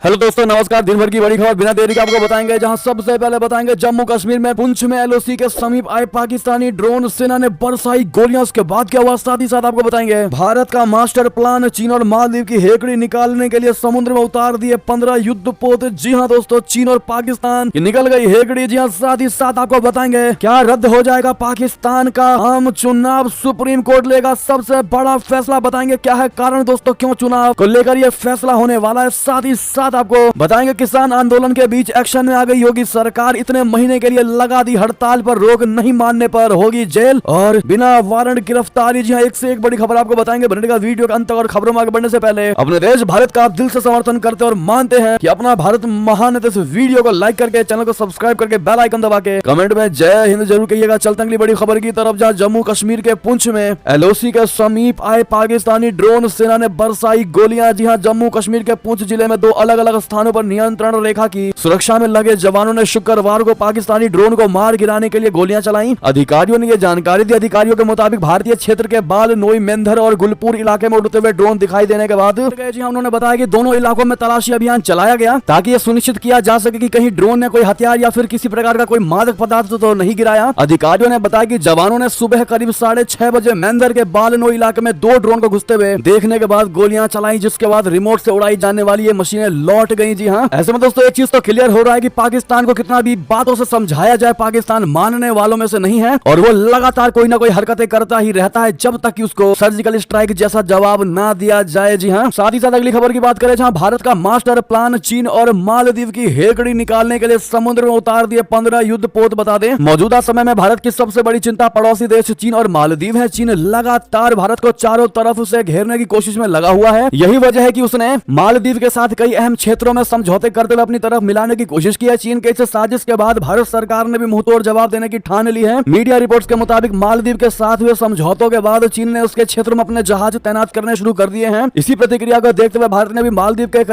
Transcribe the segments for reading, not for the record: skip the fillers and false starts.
Hello दोस्तों, नमस्कार। दिन भर की बड़ी खबर बिना देरी के आपको बताएंगे, जहां सबसे पहले बताएंगे जम्मू कश्मीर में पुंछ में एलओसी के समीप आए पाकिस्तानी ड्रोन, सेना ने बरसाई गोलियां। उसके बाद क्या हुआ, साथ ही साथ आपको बताएंगे भारत का मास्टर प्लान, चीन और मालदीव की हेकड़ी निकालने के लिए समुद्र में उतार दिए 15 युद्धपोत। जी हाँ दोस्तों, चीन और पाकिस्तान की निकल गई हेकड़ी। जी हाँ, साथ ही साथ आपको बताएंगे क्या रद्द हो जाएगा पाकिस्तान का आम चुनाव, सुप्रीम कोर्ट लेगा सबसे बड़ा फैसला। बताएंगे क्या है कारण दोस्तों, क्यों चुनाव को लेकर यह फैसला होने वाला है। साथ ही साथ आपको बताएंगे किसान आंदोलन के बीच एक्शन में आ गई योगी सरकार, इतने महीने के लिए लगा दी हड़ताल पर रोक, नहीं मानने पर होगी जेल और बिना वारंट गिरफ्तारी। जी हाँ, एक से एक बड़ी खबर आपको बताएंगे। बनेगा वीडियो के अंत तक। और खबरों में आगे बढ़ने से पहले अपने देश भारत का आप दिल से समर्थन करते और मानते हैं कि अपना भारत महान है, तो इस वीडियो को लाइक करके, चैनल को सब्सक्राइब करके, बेल आइकन दबा के कमेंट में जय हिंद जरूर कहिएगा। चलते अगली बड़ी खबर की तरफ, जहाँ जम्मू कश्मीर के पुंछ में एलओसी के समीप आए पाकिस्तानी ड्रोन, सेना ने बरसाई गोलियां। जी हाँ, जम्मू कश्मीर के पुंछ जिले में दो अलग अलग स्थानों पर नियंत्रण रेखा की सुरक्षा में लगे जवानों ने शुक्रवार को पाकिस्तानी ड्रोन को मार गिराने के लिए गोलियां चलाई। अधिकारियों ने यह जानकारी दी। अधिकारियों के मुताबिक भारतीय क्षेत्र के बाल नोई, मेंधर और गुलपुर इलाके में उड़ते हुए ड्रोन दिखाई देने के बाद जी हाँ, उन्होंने बताया कि दोनों इलाकों में तलाशी अभियान चलाया गया ताकि यह सुनिश्चित किया जा सके कि कहीं ड्रोन ने कोई हथियार या फिर किसी प्रकार का कोई मादक पदार्थ तो नहीं गिराया। अधिकारियों ने बताया कि जवानों ने सुबह करीब 6:30 बजे मेंधर के बाल नोई इलाके में दो ड्रोन को घुसते हुए देखने के बाद गोलियां चलाई, जिसके बाद रिमोट से उड़ाई जाने वाली ये मशीनें लौट गई। जी हाँ, ऐसे में दोस्तों एक चीज तो क्लियर हो रहा है कि पाकिस्तान को कितना भी बातों से समझाया जाए, पाकिस्तान मानने वालों में से नहीं है और वो लगातार कोई ना कोई हरकतें करता ही रहता है जब तक कि उसको सर्जिकल स्ट्राइक जैसा जवाब ना दिया जाए। जी हाँ, साथ ही साथ अगली खबर की बात करें, जहां भारत का मास्टर प्लान, चीन और मालदीव की हेकड़ी निकालने के लिए समुद्र में उतार दिए 15 युद्धपोत। बता दें, मौजूदा समय में भारत की सबसे बड़ी चिंता पड़ोसी देश चीन और मालदीव है। चीन लगातार भारत को चारों तरफ से घेरने की कोशिश में लगा हुआ है। यही वजह है कि उसने मालदीव के साथ कई अहम क्षेत्रों में समझौते करते हुए अपनी तरफ मिलाने की कोशिश की है। चीन के इस साजिश के बाद भारत सरकार ने भी मुंहतोड़ जवाब देने की ठान ली है। मीडिया रिपोर्ट्स के मुताबिक मालदीव के साथ हुए समझौतों के बाद चीन ने उसके क्षेत्र में अपने जहाज तैनात करने शुरू कर दिए हैं। इसी प्रतिक्रिया को देखते हुए भारत ने भी मालदीव से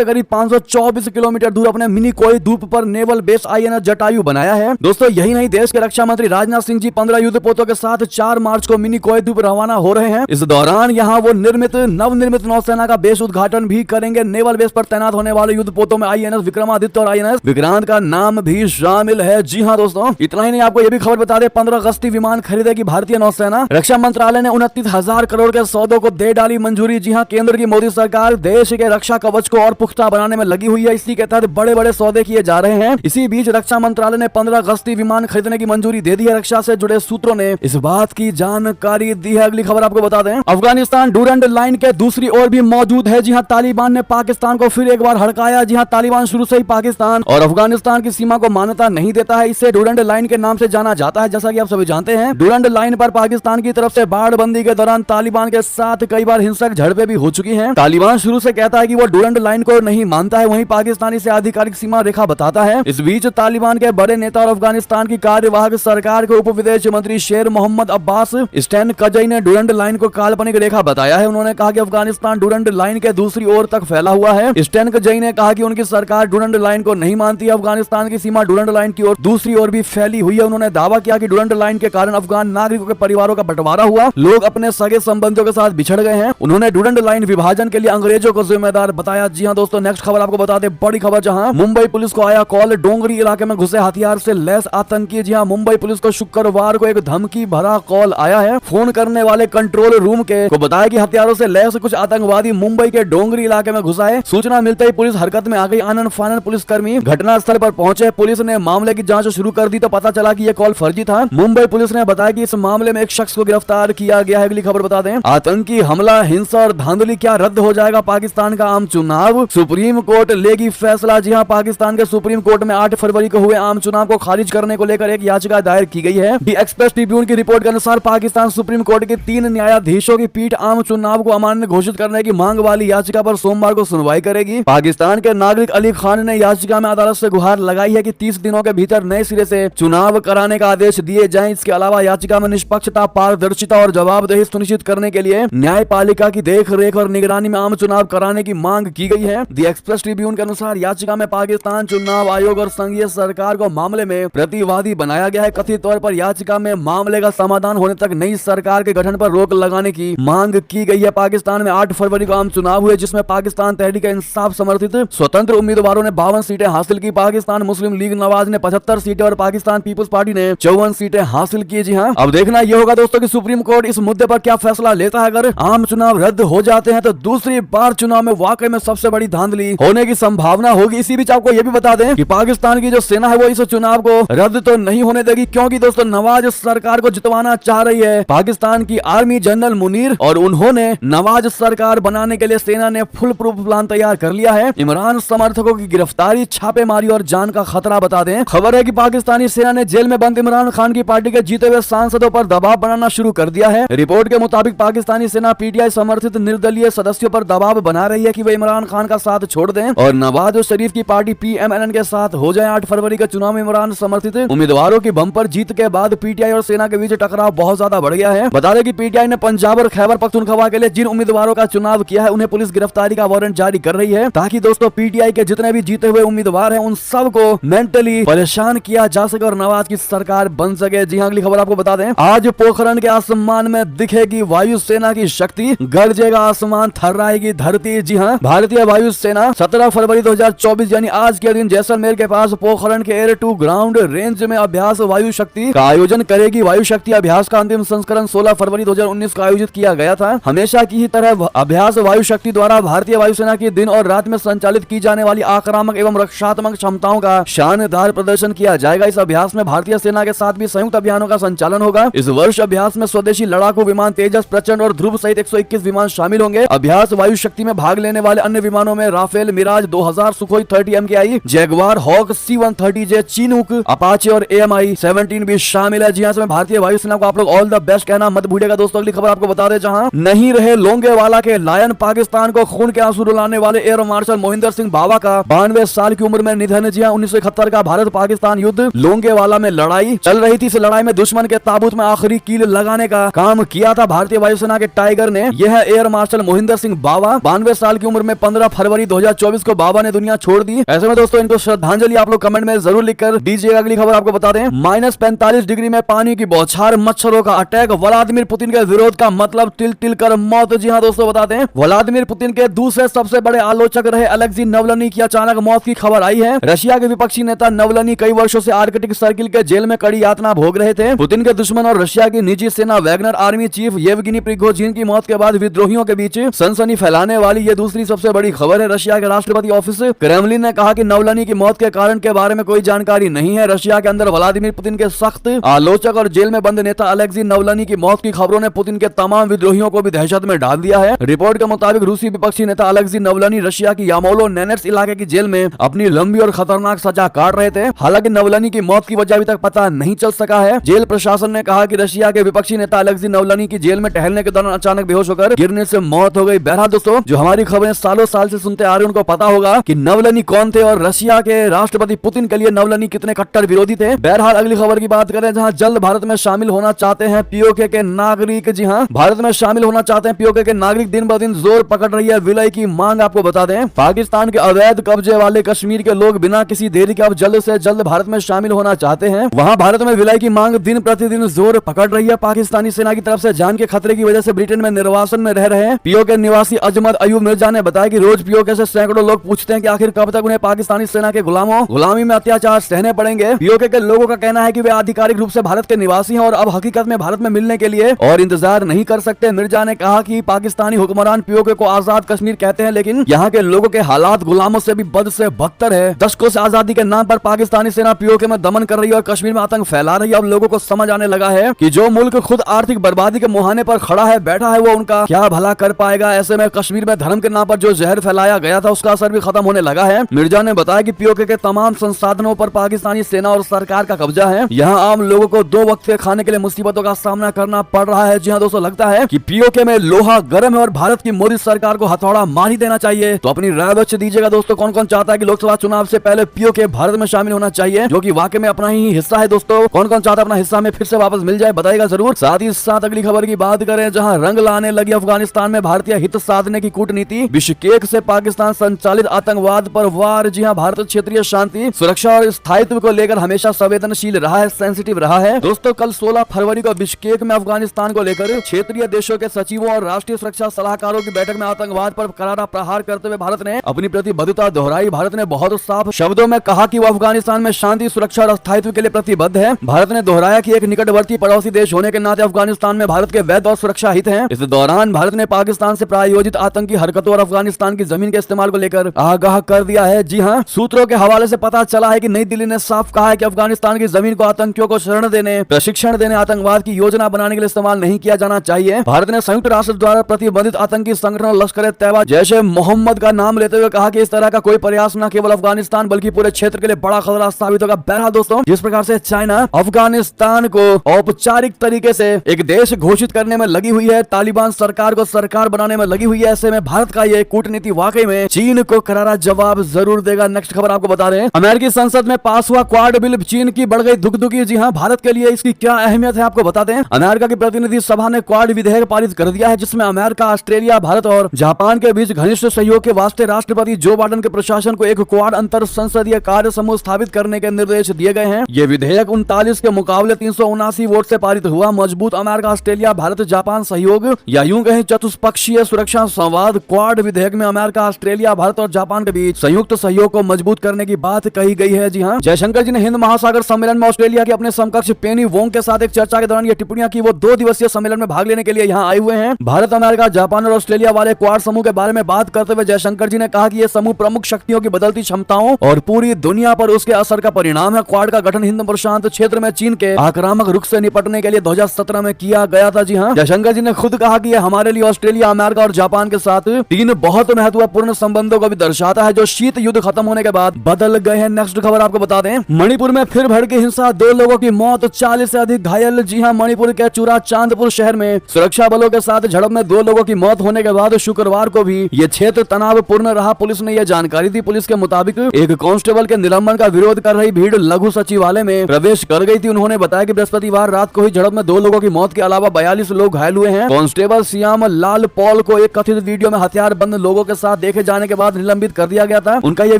करीब 524 किलोमीटर दूर अपने मिनिकोय द्वीप पर नेवल बेस आईएनएस जटायु बनाया है। दोस्तों यही नहीं, देश के रक्षा मंत्री राजनाथ सिंह जी 15 युद्धपोतों के साथ 4 मार्च को मिनिकोय द्वीप रवाना हो रहे हैं। इस दौरान यहाँ वो नवनिर्मित नौसेना का बेस उद्घाटन भी करेंगे। नेवल बेस पर तैनात होने वाले युद्धपोतों में आईएनएस विक्रमादित्य और आईएनएस विक्रांत का नाम भी शामिल है। जी हाँ दोस्तों, इतना ही नहीं, आपको यह भी खबर बता दे, 15 गश्ती विमान खरीदेगी भारतीय नौसेना। रक्षा मंत्रालय ने 29,000 करोड़ के सौदों को दे डाली मंजूरी। जी हाँ, केंद्र की मोदी सरकार देश के रक्षा कवच को और पुख्ता बनाने में लगी हुई है। इसी के तहत बड़े बड़े सौदे किए जा रहे हैं। इसी बीच रक्षा मंत्रालय ने 15 गश्ती विमान खरीदने की मंजूरी दे दी है। रक्षा से जुड़े सूत्रों ने इस बात की जानकारी दी है। अगली खबर आपको बता दें, अफगानिस्तान डूरंड लाइन के दूसरी ओर भी मौजूद है। जी हाँ, तालिबान ने पाकिस्तान को फिर एक बार हड़काया। जी हाँ, तालिबान शुरू से ही पाकिस्तान और अफगानिस्तान की सीमा को मान्यता नहीं देता है। इसे डूरंड लाइन के नाम से जाना जाता है। जैसा कि आप सभी जानते हैं, डूरंड लाइन पर पाकिस्तान की तरफ से बाढ़बंदी के दौरान तालिबान के साथ कई बार हिंसक झड़पें भी हो चुकी हैं। तालिबान शुरू से कहता है कि वो डूरंड लाइन को नहीं मानता है, वहीं पाकिस्तान इसे आधिकारिक सीमा रेखा बताता है। इस बीच तालिबान के बड़े नेता और अफगानिस्तान की कार्यवाहक सरकार के उप विदेश मंत्री शेर मोहम्मद अब्बास स्टैन कजई ने डूरंड लाइन को काल्पनिक रेखा बताया है। उन्होंने कहा कि अफगानिस्तान डूरंड लाइन के दूसरी ओर तक फैला हुआ है। स्टैन कजई ने कहा कि उनकी सरकार डूरंड लाइन को नहीं मानती है। अफगानिस्तान की सीमा डूरंड लाइन की ओर दूसरी ओर भी फैली हुई है। उन्होंने दावा किया कि डूरंड लाइन के कारण अफगान नागरिकों के परिवारों का बंटवारा हुआ, लोग अपने सगे संबंधियों के साथ बिछड़ गए हैं। उन्होंने डूरंड लाइन विभाजन के लिए अंग्रेजों को जिम्मेदार बताया। जी हाँ दोस्तों, नेक्स्ट खबर आपको बता दें, बड़ी खबर, जहां मुंबई पुलिस को आया कॉल, डोंगरी इलाके में घुसे हथियार से लैस आतंकी। जी हाँ, मुंबई पुलिस को शुक्रवार को एक धमकी भरा कॉल आया है। फोन करने वाले कंट्रोल रूम के को बताया कि हथियारों से लैस कुछ आतंकवादी मुंबई के डोंगरी इलाके में घुसा है। सूचना मिलते ही पुलिस हरकत में आ गई। आनन फानन पुलिसकर्मी घटनास्थल पर पहुंचे। पुलिस ने मामले की जांच शुरू कर दी तो पता चला कि यह कॉल फर्जी था। मुंबई पुलिस ने बताया कि इस मामले में एक शख्स को गिरफ्तार किया गया है। अगली खबर बता दें, आतंकी हमला, हिंसा और धांधली, क्या रद्द हो जाएगा पाकिस्तान का आम चुनाव, सुप्रीम कोर्ट लेगी फैसला। जी हां, पाकिस्तान के सुप्रीम कोर्ट में 8 फरवरी को हुए आम चुनाव को खारिज करने को लेकर एक याचिका दायर की गई है। दी एक्सप्रेस ट्रिब्यून की रिपोर्ट के अनुसार पाकिस्तान सुप्रीम कोर्ट के 3 न्यायाधीशों की पीठ आम चुनाव को अमान्य घोषित करने की मांग वाली याचिका पर सोमवार को सुनवाई करेगी। पाकिस्तान के नागरिक अली खान ने याचिका में अदालत से गुहार लगाई है कि 30 दिनों के भीतर नए सिरे से चुनाव कराने का आदेश दिए जाएं। इसके अलावा याचिका में निष्पक्षता, पारदर्शिता और जवाबदेही सुनिश्चित करने के लिए न्यायपालिका की देखरेख और निगरानी में आम चुनाव कराने की मांग की गई है। दी एक्सप्रेस ट्रिब्यून के अनुसार याचिका में पाकिस्तान चुनाव आयोग और संघीय सरकार को मामले में प्रतिवादी बनाया गया है। कथित तौर पर याचिका में मामले का समाधान होने तक नई सरकार के गठन पर रोक लगाने की मांग की गई है। पाकिस्तान में 8 फरवरी को आम चुनाव हुए, जिसमें पाकिस्तान तहरीक साफ समर्थित स्वतंत्र उम्मीदवारों ने 52 सीटें हासिल की। पाकिस्तान मुस्लिम लीग नवाज ने 75 सीटें और पाकिस्तान पीपुल्स पार्टी ने 54 सीटें हासिल की। जी हाँ, अब देखना यह होगा दोस्तों कि सुप्रीम कोर्ट इस मुद्दे पर क्या फैसला लेता है। अगर आम चुनाव रद्द हो जाते हैं तो दूसरी बार चुनाव में वाकई में सबसे बड़ी धांधली होने की संभावना होगी। इसी बीच आपको यह भी बता दें कि पाकिस्तान की जो सेना है वो इस चुनाव को रद्द तो नहीं होने देगी, क्योंकि दोस्तों नवाज सरकार को जितवाना चाह रही है पाकिस्तान की आर्मी जनरल मुनीर, और उन्होंने नवाज सरकार बनाने के लिए सेना ने फुल प्रूफ प्लान तैयार कर लिया है। इमरान समर्थकों की गिरफ्तारी, छापेमारी और जान का खतरा। बता दें, खबर है कि पाकिस्तानी सेना ने जेल में बंद इमरान खान की पार्टी के जीते हुए सांसदों पर दबाव बनाना शुरू कर दिया है। रिपोर्ट के मुताबिक पाकिस्तानी सेना पीटीआई समर्थित निर्दलीय सदस्यों पर दबाव बना रही है कि वे इमरान खान का साथ छोड़ दें और नवाज शरीफ की पार्टी पीएमएन के साथ हो जाए। 8 फरवरी के चुनाव में इमरान समर्थित उम्मीदवारों की बम्पर जीत के बाद पीटीआई और सेना के बीच टकराव बहुत ज्यादा बढ़ गया है। बता दें कि पीटीआई ने पंजाब और खैबर पख्तूनख्वा के लिए जिन उम्मीदवारों का चुनाव किया है उन्हें पुलिस गिरफ्तारी का वारंट जारी कर रही है, ताकि दोस्तों पीटीआई के जितने भी जीते हुए उम्मीदवार हैं उन सबको मेंटली परेशान किया जा सके और नवाज की सरकार बन सके। जी हाँ, अगली खबर आपको बता दें, आज पोखरण के आसमान में दिखेगी वायुसेना की शक्ति, गरजेगा आसमान, थर्राएगी धरती। जी हाँ, भारतीय वायुसेना 17 फरवरी 2024 यानी आज के दिन जैसलमेर के पास पोखरण के एयर टू ग्राउंड रेंज में अभ्यास वायु शक्ति का आयोजन करेगी। वायु शक्ति अभ्यास का अंतिम संस्करण 16 फरवरी 2019 को आयोजित किया गया था। हमेशा की ही तरह अभ्यास वायु शक्ति द्वारा भारतीय वायुसेना की दिन और रात में संचालित की जाने वाली आक्रामक एवं रक्षात्मक क्षमताओं का शानदार प्रदर्शन किया जाएगा। इस अभ्यास में भारतीय सेना के साथ भी संयुक्त अभियानों का संचालन होगा। इस वर्ष अभ्यास में स्वदेशी लड़ाकू विमान तेजस, प्रचंड और ध्रुव सहित 121 विमान शामिल होंगे। अभ्यास वायु शक्ति में भाग लेने वाले अन्य विमानों में Rafale, Mirage 2000, Sukhoi 30 MKI, Jaguar, Hawk, C-130J, Chinook, Apache और AMI-17 भी शामिल है। जी हाँ, भारतीय वायुसेना को आप लोग ऑल द बेस्ट कहना मत भूलिएगा। दोस्तों अगली खबर आपको बता दें, जहां नहीं रहे लोंगेवाला के लायन, पाकिस्तान को खून के आंसू रुलाने वाले एयर मार्शल मोहिंदर सिंह बावा का 92 साल की उम्र में निधन। जी हाँ, 1971 का भारत पाकिस्तान युद्ध, लोंगेवाला में लड़ाई चल रही थी। इस लड़ाई में दुश्मन के ताबूत में आखिरी कील लगाने का काम किया था भारतीय वायुसेना के टाइगर ने। यह है एयर मार्शल मोहिंदर सिंह बावा। 92 साल की उम्र में 15 फरवरी 2024 को बाबा ने दुनिया छोड़ दी। ऐसे में दोस्तों इनको श्रद्धांजलि आप लोग कमेंट में जरूर लिखकर दीजिएगा। अगली खबर आपको बता दें, -45 डिग्री में पानी की बौछार, मच्छरों का अटैक, व्लादिमीर पुतिन के विरोध का मतलब तिल तिल कर मौत। जी हाँ दोस्तों, बताते हैं व्लादिमीर पुतिन के दूसरे सबसे बड़े आलोचक रहे अलेक्सी नवलनी की अचानक मौत की खबर आई है। रशिया के विपक्षी नेता नवलनी कई वर्षों से आर्कटिक सर्किल के जेल में कड़ी यातना भोग रहे थे। पुतिन के दुश्मन और रशिया की निजी सेना वैगनर आर्मी चीफ येवगिनी प्रिगोजिन की मौत के बाद विद्रोहियों के बीच सनसनी फैलाने वाली ये दूसरी सबसे बड़ी खबर है। रशिया के राष्ट्रपति ऑफिस क्रेमलिन ने कहा कि नवलनी की मौत के कारण के बारे में कोई जानकारी नहीं है। रशिया के अंदर व्लादिमीर पुतिन के सख्त आलोचक और जेल में बंद नेता अलेक्सी नवलनी की मौत की खबरों ने पुतिन के तमाम विद्रोहियों को भी दहशत में डाल दिया है। रिपोर्ट के मुताबिक रूसी विपक्षी नेता अलेक्सी नवलनी रशिया की यामोलो नेनेट्स इलाके की जेल में अपनी लंबी और खतरनाक सजा काट रहे थे। हालांकि नवलनी की मौत की वजह अभी तक पता नहीं चल सका है। जेल प्रशासन ने कहा कि रशिया के विपक्षी नेता अलेक्सी नवलनी की जेल में टहलने के दौरान अचानक बेहोश होकर गिरने से मौत हो गई। बहरहाल दोस्तों, जो हमारी खबरें सालों साल से सुनते आ रहे उनको पता होगा कि नवलनी कौन थे और रशिया के राष्ट्रपति पुतिन के लिए नवलनी कितने कट्टर विरोधी थे। बहरहाल अगली खबर की बात करें, जहां जल्द भारत में शामिल होना चाहते हैं पीओके के नागरिक। जी हां, भारत में शामिल होना चाहते हैं पीओके के नागरिक दिन ब दिन जोर पकड़ रही है विलय की मांग। आपको बता दें, पाकिस्तान के अवैध कब्जे वाले कश्मीर के लोग बिना किसी देरी के अब जल्द से जल्द भारत में शामिल होना चाहते हैं। वहां भारत में विलय की मांग दिन प्रतिदिन जोर पकड़ रही है। पाकिस्तानी सेना की तरफ से जान के खतरे की वजह से ब्रिटेन में निर्वासन में रह रहे हैं पीओके निवासी अजमत अयूब मिर्जा ने बताया कि रोज पीओके से सैकड़ों लोग पूछते हैं कि आखिर कब तक उन्हें पाकिस्तानी सेना के गुलामी में अत्याचार सहने पड़ेंगे। पीओके के लोगों का कहना है कि वे आधिकारिक रूप से भारत के निवासी हैं और अब हकीकत में भारत में मिलने के लिए और इंतजार नहीं कर सकते। मिर्जा ने कहा कि पाकिस्तानी हुक्मरान पीओके को आजाद कश्मीर कहते हैं, लेकिन यहाँ के लोगों के हालात गुलामों से भी बद से बदतर है। दशकों से आजादी के नाम पर पाकिस्तानी सेना पीओके में दमन कर रही है और कश्मीर में आतंक फैला रही है। अब लोगों को समझ आने लगा है कि जो मुल्क खुद आर्थिक बर्बादी के मुहाने पर खड़ा है, बैठा है, वो उनका क्या भला कर पाएगा। ऐसे में कश्मीर में धर्म के नाम पर जो जहर फैलाया गया था उसका असर भी खत्म होने लगा है। मिर्जा ने बताया कि पीओके के तमाम संसाधनों पर पाकिस्तानी सेना और सरकार का कब्जा है। यहाँ आम लोगों को 2 वक्त के खाने के लिए मुसीबतों का सामना करना पड़ रहा है। जी हाँ दोस्तों, लगता है कि पीओके में लोहा गर्म है और भारत की मोदी सरकार को हथौड़ा मार ही देना चाहिए। तो अपनी राय बच्चे दीजिएगा दोस्तों, कौन कौन चाहता है कि लोकसभा चुनाव से पहले पीओके भारत में शामिल होना चाहिए, जो कि वाकई में अपना ही हिस्सा है। दोस्तों, कौन कौन चाहता है अपना हिस्सा में फिर से वापस मिल जाए, बताइएगा जरूर। साथ ही साथ अगली खबर की बात करें, जहां रंग लाने लगी अफगानिस्तान में भारतीय हित साधने की कूटनीति, बिश्केक से पाकिस्तान संचालित आतंकवाद पर वार। जी हां, भारत क्षेत्रीय शांति, सुरक्षा और स्थायित्व को लेकर हमेशा संवेदनशील रहा है, सेंसिटिव रहा है। दोस्तों, कल 16 फरवरी को बिश्केक में अफगानिस्तान को लेकर क्षेत्रीय देशों के सचिवों और राष्ट्रीय सुरक्षा सलाहकारों की बैठक में आतंकवाद पर करारा प्रहार करते करते हुए भारत ने अपनी प्रतिबद्धता दोहराई। भारत ने बहुत साफ शब्दों में कहा कि वो अफगानिस्तान में शांति, सुरक्षा और स्थायित्व के लिए प्रतिबद्ध है। भारत ने दोहराया कि एक निकटवर्ती पड़ोसी देश होने के नाते अफगानिस्तान में भारत के वैध और सुरक्षा हित हैं। इस दौरान भारत ने पाकिस्तान से प्रायोजित आतंकी हरकतों और अफगानिस्तान की जमीन के इस्तेमाल को लेकर आगाह कर दिया है। जी हाँ, सूत्रों के हवाले से पता चला है कि नई दिल्ली ने साफ कहा है कि अफगानिस्तान की जमीन को आतंकियों को शरण देने, प्रशिक्षण देने, आतंकवाद की योजना बनाने के लिए इस्तेमाल नहीं किया जाना चाहिए। भारत ने संयुक्त राष्ट्र द्वारा प्रतिबंधित आतंकी संगठन लश्कर-ए-तैयबा जैशे मोहम्मद का नाम लेते हुए कहा कि इस तरह का कोई प्रयास न केवल अफगानिस्तान बल्कि पूरे क्षेत्र के लिए बड़ा खतरा साबित होगा। बहरहाल दोस्तों, जिस प्रकार से चाइना अफगानिस्तान को औपचारिक तरीके से एक देश घोषित करने में लगी हुई है, तालिबान सरकार को सरकार बनाने में लगी हुई है, ऐसे में भारत का ये कूटनीति वाकई में चीन को करारा जवाब जरूर देगा। नेक्स्ट खबर आपको बता दें, अमेरिकी संसद में पास हुआ क्वाड बिल, चीन की बढ़ गई दुगदुगी। जी हाँ, भारत के लिए इसकी क्या अहमियत है आपको बता दें। अमेरिका की प्रतिनिधि सभा ने क्वाड विधेयक पारित कर दिया है, जिसमें अमेरिका, ऑस्ट्रेलिया, भारत और जापान के बीच घनिष्ठ सहयोग के वास्ते राष्ट्रपति जो बाइडेन के प्रशासन को एक क्वाड अंतर संसदीय कार्य समूह स्थापित करने के निर्देश दिए गए हैं। ये विधेयक 39 के मुकाबले 379 वोट से पारित हुआ। मजबूत अमेरिका, ऑस्ट्रेलिया, भारत, जापान सहयोग या यूं कहें चतुष्पक्षीय सुरक्षा संवाद क्वाड विधेयक में अमेरिका, ऑस्ट्रेलिया, भारत और जापान के बीच संयुक्त सहयोग को मजबूत करने की बात कही गई है। जी हाँ, जयशंकर जी ने हिंद महासागर सम्मेलन में ऑस्ट्रेलिया के अपने समकक्ष पेनी वोंग के साथ एक चर्चा के दौरान ये टिप्पणियां की। वो 2 दिवसीय सम्मेलन में भाग लेने के लिए यहाँ आए हुए हैं। भारत, अमेरिका, जापान और ऑस्ट्रेलिया वाले क्वाड समूह के बारे में बात करते हुए जयशंकर जी ने कहा कि ये समूह प्रमुख शक्तियों की बदलती क्षमताओं और पूरी दुनिया पर उसके असर का परिणाम है। क्वाड का गठन हिंद प्रशांत क्षेत्र में चीन के आक्रामक रुख से निपटने के लिए 2017 में किया गया था। जी हाँ, जयशंकर जी ने खुद कहा कि यह हमारे लिए ऑस्ट्रेलिया, अमेरिका और जापान के साथ 3 बहुत महत्वपूर्ण संबंधों को भी दर्शाता है, जो शीत युद्ध खत्म होने के बाद बदल गए हैं। नेक्स्ट खबर आपको बता दें, मणिपुर में फिर भड़की हिंसा, 2 लोगों की मौत, 40 से अधिक घायल। जी हाँ, मणिपुर के चूरा चांदपुर शहर में सुरक्षा बलों के साथ झड़प में 2 लोगों की मौत होने के बाद शुक्रवार को भी ये क्षेत्र तनावपूर्ण रहा। पुलिस ने यह जानकारी दी। पुलिस के मुताबिक एक कांस्टेबल के निलंबन का विरोध कर रही भीड़ लघु सचिवालय में प्रवेश कर गई थी। उन्होंने बताया कि बृहस्पतिवार रात को हुई झड़प में 2 लोगों की मौत के अलावा 42 लोग घायल हुए हैं। कांस्टेबल श्याम लाल पॉल को एक कथित वीडियो में हथियारबंद लोगों के साथ देखे जाने के बाद निलंबित कर दिया गया था। उनका यह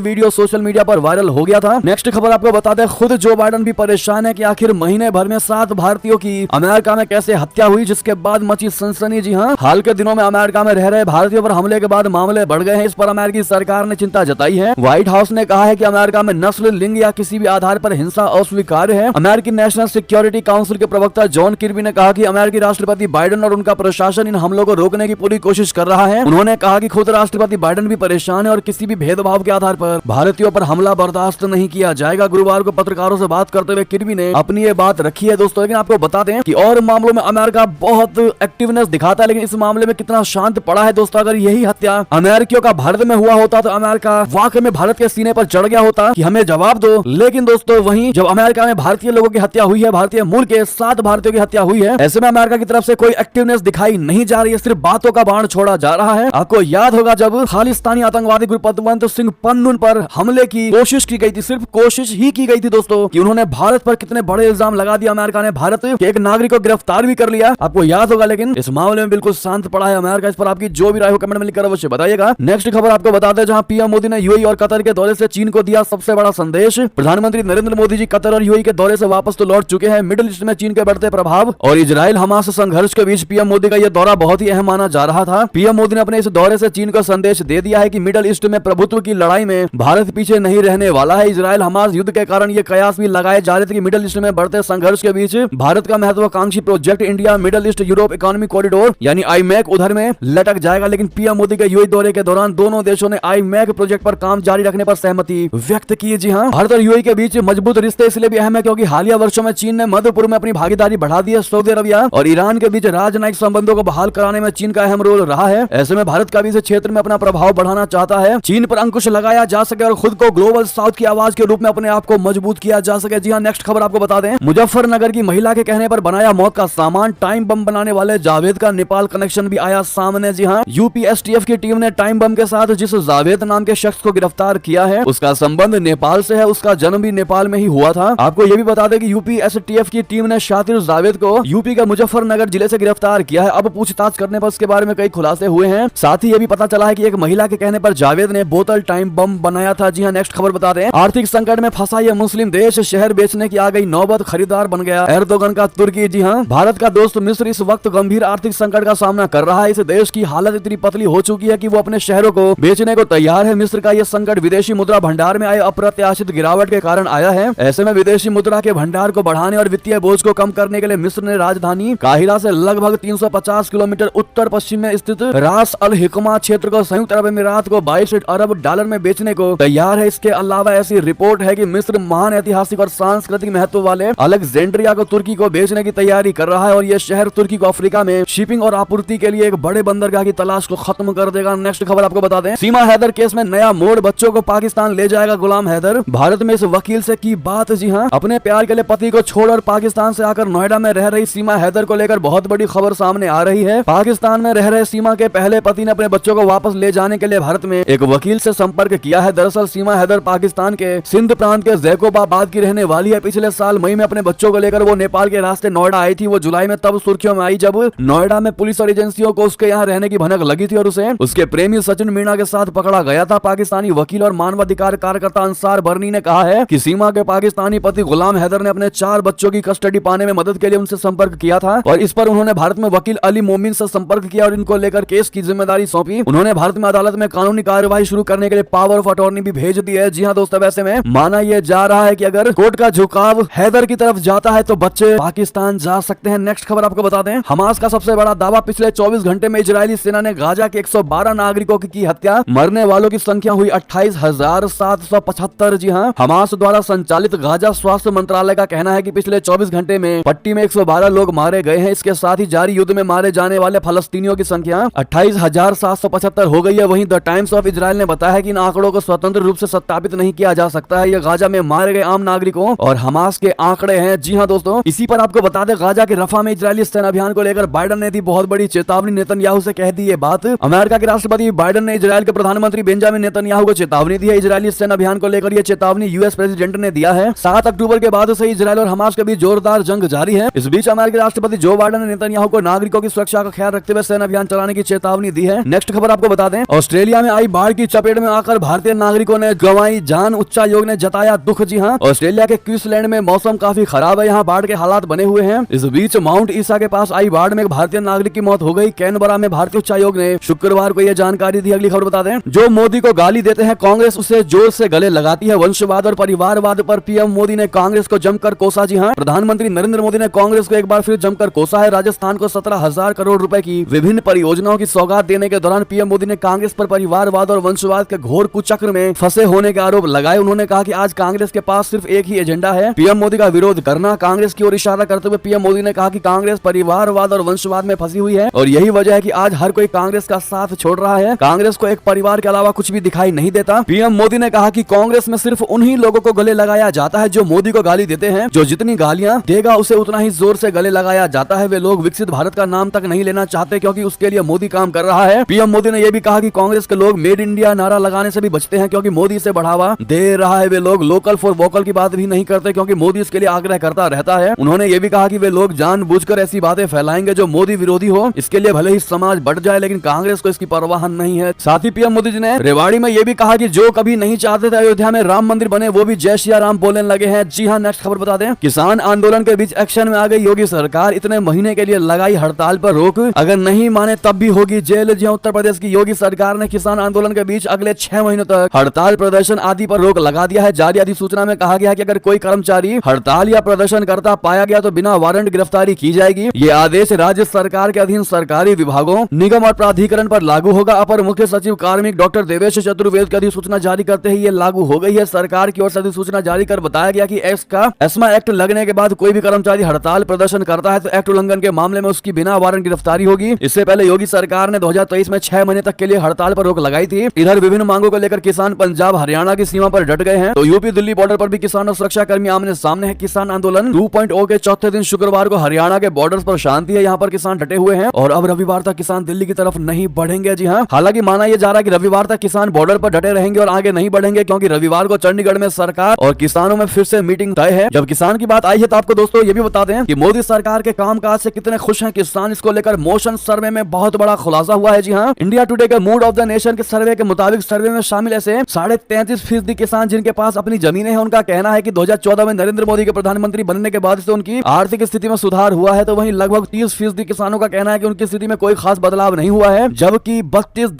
वीडियो सोशल मीडिया पर वायरल हो गया था। नेक्स्ट खबर आपको बता दें, खुद जो बाइडेन भी परेशान है कि आखिर महीने भर में 7 भारतीयों की अमेरिका में कैसे हत्या हुई, जिसके बाद मची सनसनी। जी हाँ, हाल के दिनों में अमेरिका में रह रहे भारतीयों पर हमले के बाद मामले बढ़ गए हैं। इस पर अमेरिकी सरकार ने चिंता जताई है। व्हाइट हाउस ने कहा है कि अमेरिका में नस्ल, लिंग या किसी भी आधार पर हिंसा अस्वीकार्य है। अमेरिकी नेशनल सिक्योरिटी काउंसिल के प्रवक्ता जॉन किर्बी ने कहा कि अमेरिकी राष्ट्रपति बाइडेन और उनका प्रशासन इन हमलों को रोकने की पूरी कोशिश कर रहा है। उन्होंने कहा कि खुद राष्ट्रपति बाइडेन भी परेशान है और किसी भी भेदभाव के आधार पर भारतीयों पर हमला बर्दाश्त नहीं किया जाएगा। गुरुवार को पत्रकारों से बात करते हुए किर्बी ने अपनी ये बात रखी है दोस्तों। लेकिन आपको बता दें कि और मामलों में अमेरिका बहुत एक्टिवनेस दिखाता है, लेकिन इस मामले में कितना शांत पड़ा है दोस्तों। अगर यही हत्या अमेरिकियों का भारत में हुआ होता तो अमेरिका वाकई में भारत के सीने पर चढ़ गया होता कि हमें जवाब दो। लेकिन दोस्तों, वहीं जब अमेरिका में भारतीय लोगों की हत्या हुई है, भारतीय मूल के 7 भारतीयों की हत्या हुई है, ऐसे में अमेरिका की तरफ से कोई एक्टिवनेस दिखाई नहीं जा रही है, सिर्फ बातों का बाण छोड़ा जा रहा है। आपको याद होगा जब खालिस्तानी आतंकवादी ग्रुप पतवंत सिंह पन्नून पर हमले की कोशिश की गई थी, सिर्फ कोशिश ही की गई थी दोस्तों, कि उन्होंने भारत पर कितने बड़े इल्जाम लगा दिया। अमेरिका ने भारत के एक नागरिक को गिरफ्तार भी कर लिया, आपको याद होगा। लेकिन इस मामले में बिल्कुल शांत पड़ा है अमेरिका। इस पर आपकी जो भी राय हो कमेंट में लिखकर अवश्य बताइएगा। नेक्स्ट खबर आपको बता दें, जहां पीएम मोदी ने यूएई और कतर के दौरे से चीन को दिया सबसे बड़ा संदेश। प्रधानमंत्री नरेंद्र मोदी जी कतर और यूएई के दौरे से वापस तो लौट चुके हैं। मिडिल ईस्ट में चीन के बढ़ते प्रभाव और इजराइल हमास संघर्ष के बीच पीएम मोदी का यह दौरा बहुत ही अहम माना जा रहा था। पीएम मोदी ने अपने इस दौरे से चीन को संदेश दे दिया है कि मिडिल ईस्ट में प्रभुत्व की लड़ाई में भारत पीछे नहीं रहने वाला है। इजराइल हमास युद्ध के कारण ये कयास भी लगाए जा रहे थे कि मिडिल ईस्ट में बढ़ते संघर्ष के बीच भारत का महत्वाकांक्षी project India middle east Europe economic corridor यानी आईमैक उधर में लटक जाएगा। लेकिन पीएम मोदी के यूएई दौरे के दौरान दोनों देशों ने आईमैक प्रोजेक्ट पर काम जारी रखने पर सहमति व्यक्त की। जी हां, भारत और यूएई के बीच मजबूत रिश्ते इसलिए भी अहम है क्योंकि हालिया वर्षों में चीन ने मध्य पूर्व में अपनी भागीदारी बढ़ा दी है। सऊदी अरबिया और ईरान के बीच राजनयिक संबंधों को बहाल कराने में चीन का अहम रोल रहा है। ऐसे में भारत का भी इस क्षेत्र में अपना प्रभाव बढ़ाना चाहता है। चीन पर अंकुश लगाया जा सके और खुद को ग्लोबल साउथ की आवाज के रूप में अपने आप को मजबूत किया जा सके। जी हां, नेक्स्ट खबर आपको बता दें, मुजफ्फरनगर की महिला के कहने पर बनाया मौत का सामान, टाइम बम बनाने वाले जावेद का नेपाल कनेक्शन भी आया सामने। जी हां, यूपी एसटीएफ की टीम ने टाइम बम के साथ जिस जावेद नाम के शख्स को गिरफ्तार किया है, उसका संबंध नेपाल से है। उसका जन्म भी नेपाल में ही हुआ था। आपको यह भी बता दें कि यूपी एसटीएफ की टीम ने शातिर जावेद को यूपी के मुजफ्फरनगर जिले से गिरफ्तार किया है। अब पूछताछ करने पर उसके बारे में कई खुलासे हुए हैं। साथ ही यह भी पता चला है कि एक महिला के कहने पर जावेद ने बोतल टाइम बम बनाया था। जी हां, नेक्स्ट खबर बता दें, आर्थिक संकट में फंसा यह मुस्लिम देश, शहर बेचने की आ गई नौबत, खरीदार बन गया एर्दोगन का तुर्की। जी हां, भारत का दोस्त मिस्र इस वक्त गंभीर आर्थिक संकट का सामना कर रहा है। इस देश की हालत इतनी पतली हो चुकी है कि वो अपने शहरों को बेचने को तैयार है। मिस्र का यह संकट विदेशी मुद्रा भंडार में आए अप्रत्याशित गिरावट के कारण आया है। ऐसे में विदेशी मुद्रा के भंडार को बढ़ाने और वित्तीय बोझ को कम करने के लिए मिस्र ने राजधानी काहिरा से लगभग 350 किलोमीटर उत्तर पश्चिम में स्थित रास अल हिकमा क्षेत्र को संयुक्त अरब अमीरात को 22 अरब डॉलर में बेचने को तैयार है। इसके अलावा ऐसी रिपोर्ट है कि मिस्र महान ऐतिहासिक और सांस्कृतिक महत्व वाले अलेक्जेंड्रिया को तुर्की को बेचने की तैयारी कर रहा है और यह शहर तुर्की को अफ्रीका में शिपिंग और आपूर्ति के लिए एक बड़े बंदरगाह की तलाश को खत्म कर देगा। नेक्स्ट खबर आपको बता दें, सीमा हैदर केस में नया मोड़, बच्चों को पाकिस्तान ले जाएगा गुलाम हैदर। भारत में इस वकील से की बात। जी हां, अपने प्यार के लिए पति को छोड़कर पाकिस्तान से आकर नोएडा में रह रही सीमा हैदर को लेकर बहुत बड़ी खबर सामने आ रही है। पाकिस्तान में रह रहे सीमा के पहले पति ने अपने बच्चों को वापस ले जाने के लिए भारत में एक वकील से संपर्क किया है। दरअसल सीमा हैदर पाकिस्तान के सिंध प्रांत के जैकोबाबाद की रहने वाली है। पिछले साल मई में अपने बच्चों को लेकर वो नेपाल के रास्ते नोएडा आई थी। वो जुलाई में तब सुर्खियों में आई जब नोएडा में पुलिस और एजेंसियों को उसके यहाँ रहने की भनक लगी थी और उसे उसके प्रेमी सचिन मीणा के साथ पकड़ा गया था। पाकिस्तानी वकील और मानवाधिकार कार्यकर्ता अंसार बर्नी ने कहा है कि सीमा के पाकिस्तानी पति गुलाम हैदर ने अपने 4 बच्चों की कस्टडी पाने में मदद के लिए उनसे संपर्क किया था और इस पर उन्होंने भारत में वकील अली मोमिन से संपर्क किया और इनको लेकर केस की जिम्मेदारी सौंपी। उन्होंने भारत में अदालत में कानूनी कार्यवाही शुरू करने के लिए पावर ऑफ अटॉर्नी भी भेज दी है। जी हाँ दोस्तों, वैसे में माना यह जा रहा है कि अगर कोर्ट का झुकाव हैदर की तरफ जाता है तो बच्चे पाकिस्तान जा सकते हैं। नेक्स्ट खबर आपको बता दें, हमास का सबसे बड़ा दावा, पिछले 24 घंटे में इजरायली सेना ने गाजा के 112 नागरिकों की हत्या, मरने वालों की संख्या हुई 28,775। जी हाँ, हमास द्वारा संचालित गाजा स्वास्थ्य मंत्रालय का कहना है कि पिछले 24 घंटे में पट्टी में 112 लोग मारे गए हैं। इसके साथ ही जारी युद्ध में मारे जाने वाले फलस्तीनियों की संख्या 28,775 हो गई है। वहीं द टाइम्स ऑफ इजराइल ने बताया है कि इन आंकड़ों को स्वतंत्र रूप से सत्यापित नहीं किया जा सकता है। ये गाजा में मारे गए आम नागरिकों और हमास के आंकड़े हैं। जी हाँ दोस्तों, इसी पर आपको बता दें, गाजा के रफा में इजरायली सेना अभियान को लेकर बाइडन ने दी बहुत बड़ी चेतावनी। नेतन्याहू से कह दी ये बात। अमेरिका के राष्ट्रपति बाइडन ने इजरायल के प्रधानमंत्री बेंजामिन नेतन्याहू को चेतावनी दी है। इजरायली सेना अभियान को लेकर यह चेतावनी यूएस प्रेसिडेंट ने दिया है। 7 अक्टूबर के बाद से इजरायल और हमास के बीच जोरदार जंग जारी है। इस बीच अमेरिकी राष्ट्रपति जो बाइडन ने नेतन्याहू को नागरिकों की सुरक्षा का ख्याल रखते हुए सेना अभियान चलाने की चेतावनी दी है। नेक्स्ट खबर आपको बता दें, ऑस्ट्रेलिया में आई बाढ़ की चपेट में आकर भारतीय नागरिकों ने गंवाई जान, उच्चायोग ने जताया दुख। जी हाँ, ऑस्ट्रेलिया के क्वींसलैंड में मौसम काफी खराब है, यहाँ बाढ़ के हालात बने हुए हैं। इस बीच माउंट ईसा के पास आई बाढ़ में एक भारतीय नागरिक की मौत हो गई। कैनबरा में भारतीय उच्चायोग ने शुक्रवार को यह जानकारी दी। अगली खबर बता दें, जो मोदी को गाली देते हैं कांग्रेस उसे जोर से गले लगाती है। वंशवाद और परिवारवाद पर पीएम मोदी ने कांग्रेस को जमकर कोसा। जी हाँ, प्रधानमंत्री नरेंद्र मोदी ने कांग्रेस को एक बार फिर जमकर कोसा है। राजस्थान को 17,000 करोड़ रुपए की विभिन्न परियोजनाओं की सौगात देने के दौरान पीएम मोदी ने कांग्रेस पर परिवारवाद और वंशवाद के घोर कुचक्र में फंसे होने के आरोप लगाए। उन्होंने कहा कि आज कांग्रेस के पास सिर्फ एक ही एजेंडा है, पीएम मोदी का विरोध करना। कांग्रेस की ओर इशारा करते हुए पीएम मोदी ने कहा कि कांग्रेस परिवारवाद और वंशवाद में फंसी हुई है और यही वजह है कि आज हर कोई कांग्रेस का साथ छोड़ रहा है। कांग्रेस को एक परिवार के अलावा कुछ भी दिखाई नहीं देता। पीएम मोदी ने कहा कि कांग्रेस में सिर्फ उन्हीं लोगों को गले लगाया जाता है जो मोदी को गाली देते हैं। जो जितनी गालियां देगा उसे उतना ही जोर से गले लगाया जाता है। वे लोग विकसित भारत का नाम तक नहीं लेना चाहते क्योंकि उसके लिए मोदी काम कर रहा है। पीएम मोदी ने यह भी कहा कि कांग्रेस के लोग मेड इंडिया नारा लगाने से भी बचते हैं क्योंकि मोदी इसे बढ़ावा दे रहा है। वे लोग लोकल फॉर वोकल की बात भी नहीं करते क्योंकि मोदी इसके लिए आग्रह करता रहता है। उन्होंने ये भी कहा कि वे लोग जानबूझकर ऐसी बातें फैलाएंगे जो मोदी विरोधी हो। इसके लिए भले ही समाज बढ़ जाए लेकिन कांग्रेस को इसकी परवाह नहीं है। साथ ही पीएम मोदी जी ने रेवाड़ी में यह भी कहा कि जो कभी नहीं चाहते थे अयोध्या में राम मंदिर बने वो भी जय श्री राम बोलने लगे हैं। जी हाँ, नेक्स्ट खबर बता दें, किसान आंदोलन के बीच एक्शन में आ गई योगी सरकार। इतने महीने के लिए लगाई हड़ताल पर रोक, अगर नहीं माने तब भी होगी जेल। जी उत्तर प्रदेश की योगी सरकार ने किसान आंदोलन के बीच अगले 6 महीनों तक हड़ताल, प्रदर्शन आदि पर रोक लगा दिया है। जारी अधिसूचना में कहा गया है कि अगर कोई कर्मचारी हड़ताल या प्रदर्शन करता पाया गया तो बिना वारंट गिरफ्तारी की जाएगी। ये आदेश राज्य सरकार के अधीन सरकारी विभागों, निगम और प्राधिकरण पर लागू होगा। अपर मुख्य सचिव कार्मिक डॉक्टर देवेश चतुर्वेद की अधिसूचना जारी करते ही ये लागू हो गई है। सरकार की ओर से अधिसूचना जारी कर बताया गया कि एस्मा एक्ट लगने के बाद कोई भी कर्मचारी हड़ताल प्रदर्शन करता है तो एक्ट उल्लंघन के मामले में उसकी बिना वारंट गिरफ्तारी होगी। इससे पहले योगी सरकार ने 2023 में 6 महीने तक के लिए हड़ताल पर रोक लगाई थी। इधर विभिन्न मांगों को लेकर किसान पंजाब हरियाणा की सीमा पर डट गए हैं तो यूपी दिल्ली बॉर्डर पर भी किसान और सुरक्षा कर्मी आमने सामने हैं। किसान आंदोलन 2.0 के चौथे दिन शुक्रवार को हरियाणा के बॉर्डर पर शांति है। यहाँ पर किसान डटे हुए हैं और अब रविवार तक किसान दिल्ली की तरफ नहीं बढ़ेंगे। जी हाँ, हालांकि माना यह जा रहा है कि रविवार तक किसान बॉर्डर पर डटे रहेंगे और आगे नहीं बढ़ेंगे क्योंकि रविवार को चंडीगढ़ में सरकार और किसानों में फिर से मीटिंग तय है। जब किसान की बात आई है तो आपको दोस्तों ये भी बता दें कि मोदी सरकार के कामकाज से कितने खुश हैं किसान। इसको लेकर मोशन सर्वे में बहुत बड़ा खुलासा हुआ है। जी हाँ, इंडिया टुडे के मूड ऑफ द नेशन के सर्वे के मुताबिक सर्वे में शामिल ऐसे 33.5% किसान जिनके पास अपनी जमीनें हैं, उनका कहना है कि 2014 में नरेंद्र मोदी के प्रधानमंत्री बनने के बाद से उनकी आर्थिक स्थिति में सुधार हुआ है। तो वहीं लगभग 30% किसानों का कहना है कि उनकी स्थिति में कोई खास बदलाव नहीं हुआ है, जबकि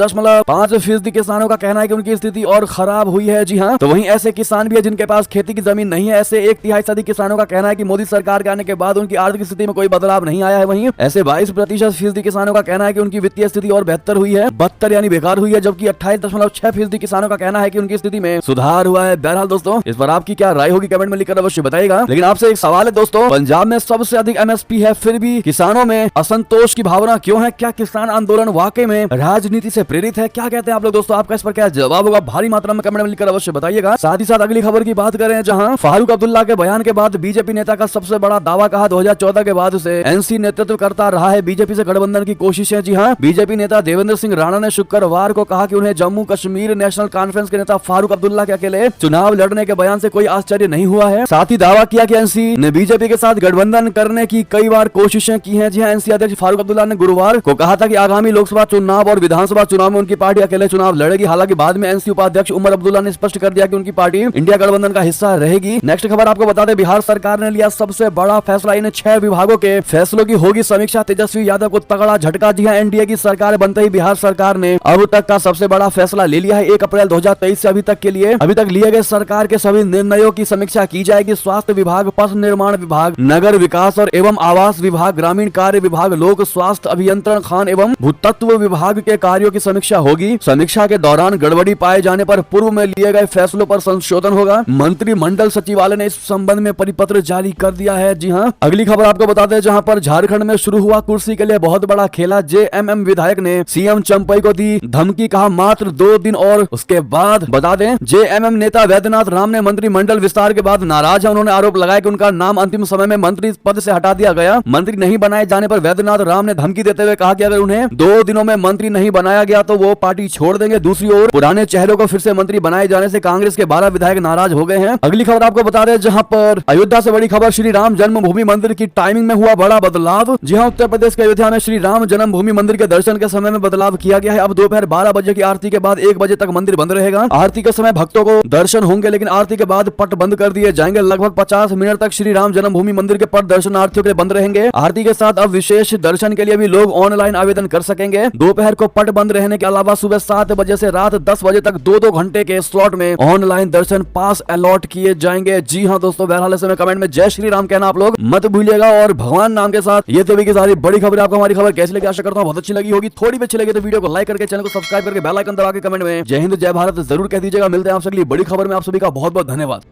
28.5% किसानों का कहना है कि उनकी स्थिति और खराब हुई है। जी हाँ, तो वहीं ऐसे किसान भी है जिनके पास खेती की जमीन नहीं है। ऐसे 1/3 किसानों का कहना है कि मोदी सरकार के आने के बाद उनकी आर्थिक स्थिति में कोई बदलाव नहीं आया है। वहीं ऐसे 22% किसानों का कहना है कि उनकी वित्तीय स्थिति और बेहतर हुई है, बदतर यानी बेकार हुई है, जबकि 28.6% किसानों का कहना है कि उनकी स्थिति में सुधार हुआ है। बहरहाल दोस्तों, इस पर आपकी क्या राय होगी कमेंट में लिखकर अवश्य बताइएगा। लेकिन आपसे एक सवाल है दोस्तों, पंजाब में सबसे अधिक MSP है, फिर भी किसानों में असंतोष की भावना क्यों है? क्या किसान आंदोलन वाकई में राजनीति से प्रेरित है? क्या कहते हैं आप लोग दोस्तों? आपका इस पर क्या जवाब होगा? भारी मात्रा में कमेंट में लिखकर अवश्य बताइएगा। साथ ही साथ अगली खबर की बात करें, जहां फारूक अब्दुल्ला के बयान के बाद बीजेपी नेता का सबसे बड़ा दावा कहा 2014 के बाद से NC नेतृत्व करता रहा है बीजेपी से गठबंधन की कोशिशें। जी हाँ, बीजेपी नेता देवेंद्र सिंह राणा ने शुक्रवार को कहा कि उन्हें जम्मू कश्मीर नेशनल कॉन्फ्रेंस के नेता फारूक अब्दुल्ला के अकेले चुनाव लड़ने के बयान से कोई आश्चर्य नहीं हुआ है। साथ ही दावा किया कि NC ने बीजेपी के साथ गठबंधन करने की कई बार कोशिशें की हैं। जी हाँ, NC अध्यक्ष फारूक अब्दुल्ला ने गुरुवार को कहा था कि आगामी लोकसभा चुनाव और विधानसभा चुनाव में उनकी पार्टी अकेले चुनाव लड़ेगी। हालांकि बाद में NC उपाध्यक्ष उमर अब्दुल्ला ने स्पष्ट कर दिया कि उनकी पार्टी इंडिया गठबंधन का हिस्सा रहेगी। नेक्स्ट खबर आपको बता दें, बिहार सरकार ने लिया सबसे बड़ा फैसला, इन 6 विभागों के फैसलों की होगी समीक्षा, तेजस्वी यादव को तगड़ा झटका। जी हाँ, NDA की सरकार बनते ही बिहार सरकार ने अब तक का सबसे बड़ा फैसला ले लिया है। 1 अप्रैल 2023 से अभी तक लिए गए सरकार के सभी निर्णयों की समीक्षा की जाएगी। स्वास्थ्य विभाग, पथ निर्माण विभाग, नगर विकास और एवं आवास विभाग, ग्रामीण कार्य विभाग, लोक स्वास्थ्य अभियंत्रण खान एवं भूतत्व विभाग के कार्यों की समीक्षा होगी। समीक्षा के दौरान गड़बड़ी पाए जाने पर पूर्व में लिए गए फैसलों पर संशोधन होगा। मंत्रिमंडल सचिवालय ने इस संबंध में परिपत्र जारी कर दिया है। जी हाँ, अगली खबर आपको बता दें, जहां पर झारखंड में शुरू हुआ कुर्सी के लिए बहुत बड़ा खेला। JMM विधायक ने CM चंपई को दी धमकी, कहा मात्र 2 दिन और उसके बाद। बता दें, JMM नेता वैद्यनाथ राम ने मंत्रिमंडल विस्तार के बाद नाराज है। उन्होंने आरोप लगाया कि उनका नाम अंतिम समय में मंत्री पद से हटा दिया गया। मंत्री नहीं बनाए जाने पर वैद्यनाथ राम ने धमकी देते हुए कहा कि अगर उन्हें 2 दिनों में मंत्री नहीं बनाया गया तो वो पार्टी छोड़ देंगे। दूसरी ओर पुराने चेहरों को फिर से मंत्री बनाए जाने से कांग्रेस के 12 विधायक नाराज हो गए हैं। अगली खबर आपको बता दें, जहां पर अयोध्या से बड़ी खबर, श्री राम जन्मभूमि मंदिर की टाइमिंग में हुआ बड़ा बदलाव। जी हां, उत्तर प्रदेश के अयोध्या में श्री राम जन्मभूमि मंदिर के दर्शन के समय में बदलाव किया गया है। अब दोपहर 12 बजे की आरती के बाद 1 बजे तक मंदिर बंद रहेगा। आरती के समय भक्तों को दर्शन होंगे, लेकिन आरती के बाद पट बंद कर दिए जाएंगे। लगभग 50 मिनट तक श्री राम जन्मभूमि मंदिर के पट दर्शनार्थियों के लिए बंद रहेंगे। आरती के साथ अब विशेष दर्शन के लिए भी लोग ऑनलाइन आवेदन कर सकेंगे। दोपहर को पट बंद रहने के अलावा सुबह 7 बजे से रात 10 बजे तक 2-2 घंटे के स्लॉट में ऑनलाइन दर्शन पास अलॉट किए जाएंगे। जी हाँ दोस्तों, बहरहाल ऐसे में कमेंट में जय श्री राम कहना आप लोग मत भूलिएगा और भगवान नाम के साथ। ये तो की सारी बड़ी खबर। आपको हमारी खबर कैसी लगी? आशा करता हूँ बहुत अच्छी लगी होगी। थोड़ी भी अच्छी लगी तो वीडियो को लाइक करके, चैनल को सब्सक्राइब करके, बेल आइकन दबा के कमेंट में जय हिंद जय भारत जरूर कह दीजिएगा। मिलते हैं आपसे अगली बड़ी खबर में। आप सभी का बहुत बहुत धन्यवाद।